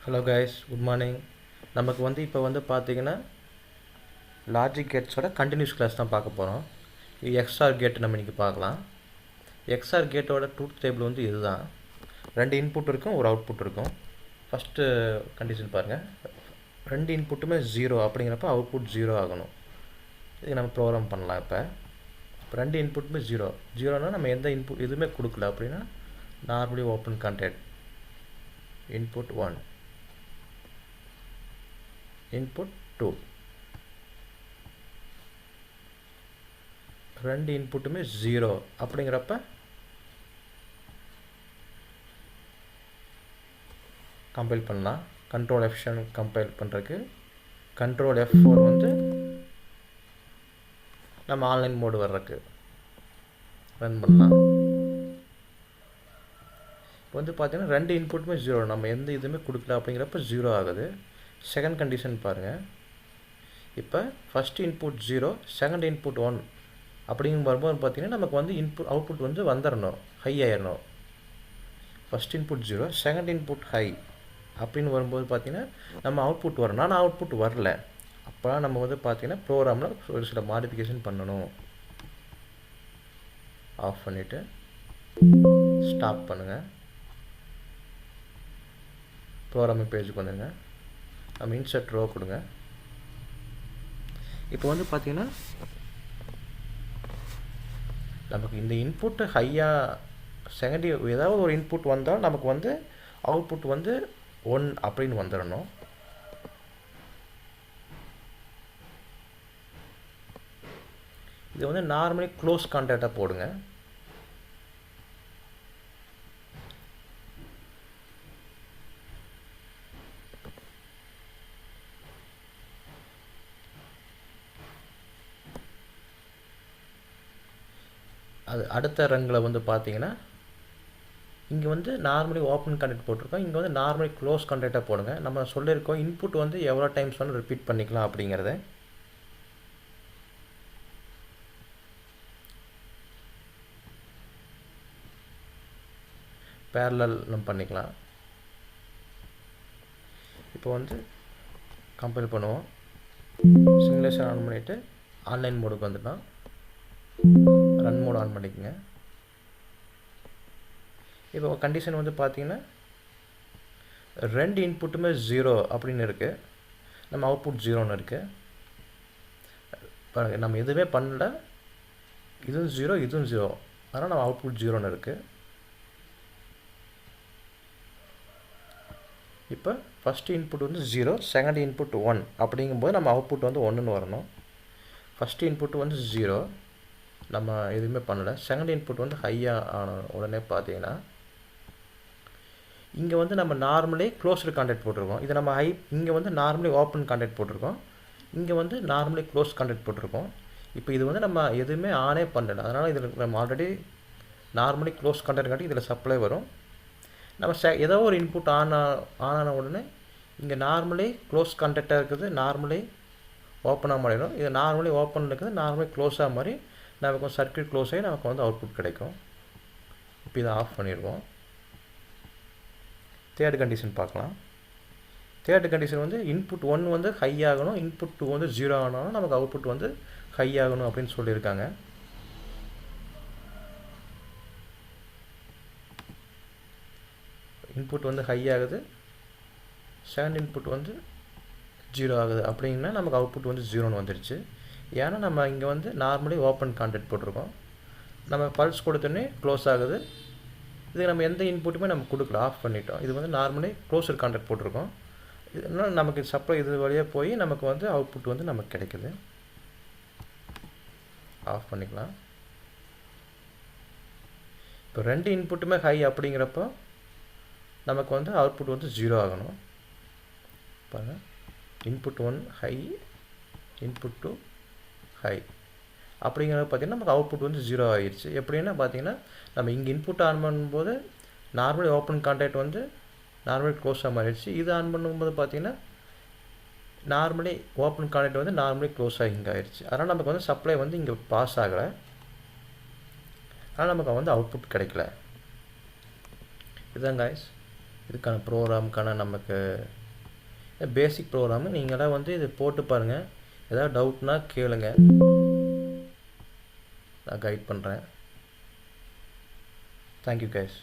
Hello guys, good morning. நமக்கு இப்போ பார்த்தீங்கன்னா லாஜிக் கேட்ஸோட கண்டினியூஸ் கிளாஸ் தான் பார்க்க போகிறோம். இது எக்ஸ்ஆர் கேட் நம்ம இன்றைக்கி பார்க்கலாம். எக்ஸ்ஆர் கேட்டோட ட்ரூத் டேபிள் இதுதான். 2 இன்புட் இருக்கும், ஒரு அவுட்புட் இருக்கும். ஃபஸ்ட்டு கண்டிஷன் பாருங்கள், 2 இன்புட்டுமே 0 அப்படிங்கிறப்ப அவுட்புட் 0 ஆகணும். இது நம்ம ப்ரோக்ராம் பண்ணலாம். இப்போ 2 இன்புட்டுமே 0னா நம்ம எந்த இன்புட் எதுவுமே கொடுக்கல அப்படின்னா normally open contact input 1 input 2, 2 இன்புட்டுமே 0 அப்படிங்கிறப்ப கம்பைல் பண்ணலாம். கண்ட்ரோல் F7 கம்பைல் பண்ணுறதுக்கு கண்ட்ரோல் F4 நம்ம ஆன்லைன் மோடு வர்றதுக்கு ரன் பண்ணலாம். இப்போ பார்த்தீங்கன்னா 2 இன்புட்டுமே 0, நம்ம எந்த இதுவுமே கொடுக்கல அப்படிங்கிறப்ப 0 ஆகுது. செகண்ட் கண்டிஷன் பாருங்கள். இப்போ ஃபஸ்ட் இன்புட் 0, செகண்ட் இன்புட் 1 அப்படிங்கும் வரும்போது பார்த்தீங்கன்னா நமக்கு இன்புட் அவுட்புட் வந்துடணும், ஹை ஆயிடணும். First input 0, second input high அப்படின்னு வரும்போது பார்த்தீங்கன்னா நம்ம அவுட்புட் வரணும். ஆனால் அவுட்புட் வரல. அப்போ நம்ம பார்த்தீங்கன்னா ப்ரோக்ராமில் ஒரு சில மாடிஃபிகேஷன் பண்ணணும். ஆஃப் பண்ணிவிட்டு ஸ்டாப் பண்ணுங்கள். ப்ரோக்ராமிங் பேஜுக்கு வந்துடுங்க. நம்ம இன்சர்ட் ரோ கொடுங்க. இப்போ பார்த்தீங்கன்னா நமக்கு இந்த இன்புட்டு ஹையாக செகண்ட் ஏதாவது ஒரு இன்புட் வந்தால் நமக்கு அவுட்புட் 1 அப்படின்னு வந்துடணும். இது நார்மலி க்ளோஸ் கான்டாக்டாக போடுங்க. அது அடுத்த ரங்கில் பார்த்தீங்கன்னா இங்கே நார்மலி ஓப்பன் கான்டெக்ட் போட்டிருக்கோம். இங்கே நார்மலி க்ளோஸ் கான்டெக்டாக போடுங்க. நம்ம சொல்லியிருக்கோம் இன்புட் எவ்வளோ டைம்ஸ் ரிப்பீட் பண்ணிக்கலாம் அப்படிங்கிறத. பேரலல் நம்ம பண்ணிக்கலாம். இப்போ கம்பைல் பண்ணுவோம். சிமுலேஷன் ஆன் பண்ணிவிட்டு ஆன்லைன் மோடுக்கு வந்துட்டோம். ரன் மோட் ஆன் பண்ணிக்கோங்க. இப்போ கண்டிஷன் பார்த்தீங்கன்னா 2 இன்புட்டுமே 0 அப்படின்னு இருக்குது, நம்ம அவுட்புட் 0ன்னு இருக்குது. பாருங்கள், நம்ம எதுவுமே பண்ணல, இதுவும் 0 இதுவும் 0, அதனால் நம்ம அவுட்புட் 0ன்னு இருக்குது. இப்போ ஃபஸ்ட் இன்புட் 0, செகண்ட் இன்புட் 1 அப்படிங்கும்போது நம்ம அவுட்புட் 1ன்னு வரணும். ஃபஸ்ட் இன்புட் 0, நம்ம எதுவுமே பண்ணலை. செகண்ட் இன்புட் ஹையாக ஆன உடனே பார்த்தீங்கன்னா இங்கே நம்ம நார்மலி க்ளோஸ்டு கான்டெக்ட் போட்டிருக்கோம். இது நம்ம இங்கே நார்மலி ஓப்பன் கான்டெக்ட் போட்டிருக்கோம். இங்கே நார்மலி க்ளோஸ் கான்டெக்ட் போட்டிருக்கோம். இப்போ இது நம்ம எதுவுமே ஆனே பண்ணலை. அதனால் இதில் நம்ம ஆல்ரெடி நார்மலி க்ளோஸ் கான்டெக்ட் காட்டி இதில் சப்ளை வரும். நம்ம ஏதோ ஒரு இன்புட் ஆன உடனே இங்கே நார்மலி க்ளோஸ் கான்டெக்டாக இருக்குது, நார்மலி ஓப்பனாக மாறிடும். இது நார்மலி ஓப்பன் இருக்குது, நார்மலி க்ளோஸாக மாதிரி நமக்கு சர்க்யூட் க்ளோஸ் ஆகி நமக்கு அவுட்புட் கிடைக்கும். இப்போ இதை ஆஃப் பண்ணிடுவோம். தேர்ட் கண்டிஷன் பார்க்கலாம். தேர்ட் கண்டிஷன் இன்புட் 1 ஹை ஆகணும், இன்புட் 2 0 ஆனாலும் நமக்கு அவுட்புட் ஹை ஆகணும் அப்படின்னு சொல்லியிருக்காங்க. இன்புட் ஹை ஆகுது, செகண்ட் இன்புட் 0 ஆகுது அப்படின்னா நமக்கு அவுட்புட் 0ன்னு வந்துடுச்சு. ஏன்னா நம்ம இங்கே நார்மலி ஓப்பன் கான்டெக்ட் போட்டிருக்கோம். நம்ம பல்ஸ் கொடுத்தோன்னே க்ளோஸ் ஆகுது. இது நம்ம எந்த இன்புட்டுமே நம்ம கொடுக்கல, ஆஃப் பண்ணிட்டோம். இது நார்மலி க்ளோஸ்டு கான்டெக்ட் போட்டிருக்கோம். இதனால் நமக்கு சப்ளை இது வழியாக போய் நமக்கு அவுட்புட் நமக்கு கிடைக்குது. ஆஃப் பண்ணிக்கலாம். இப்போ 2 இன்புட்டுமே ஹை அப்படிங்கிறப்போ நமக்கு அவுட்புட் 0 ஆகணும். பாருங்கள், இன்புட் 1 ஹை, இன்புட் 2 ஹை அப்படிங்கிறது பார்த்தீங்கன்னா நமக்கு அவுட்புட் 0 ஆகிடுச்சு. எப்படின்னா பார்த்தீங்கன்னா நம்ம இங்கே இன்புட் ஆன் பண்ணும்போது நார்மலி ஓப்பன் கான்டாக்ட் நார்மலி க்ளோஸாக மாறிடுச்சு. இது ஆன் பண்ணும்போது பார்த்தீங்கன்னா நார்மலி ஓப்பன் கான்டாக்ட் நார்மலி க்ளோஸாக இங்கே ஆகிடுச்சு. அதனால் நமக்கு சப்ளை இங்கே பாஸ் ஆகலை. ஆனால் நமக்கு அவுட்புட் கிடைக்கல. இதுதான் காய்ஸ். இதுக்கான ப்ரோக்ராமுக்கான நமக்கு பேசிக் ப்ரோக்ராமு. நீங்களாம் வந்து இது போட்டு பாருங்கள். ஏதாவது டவுட்னா கேளுங்க, நான் கைட் பண்ணுறேன். Thank you guys.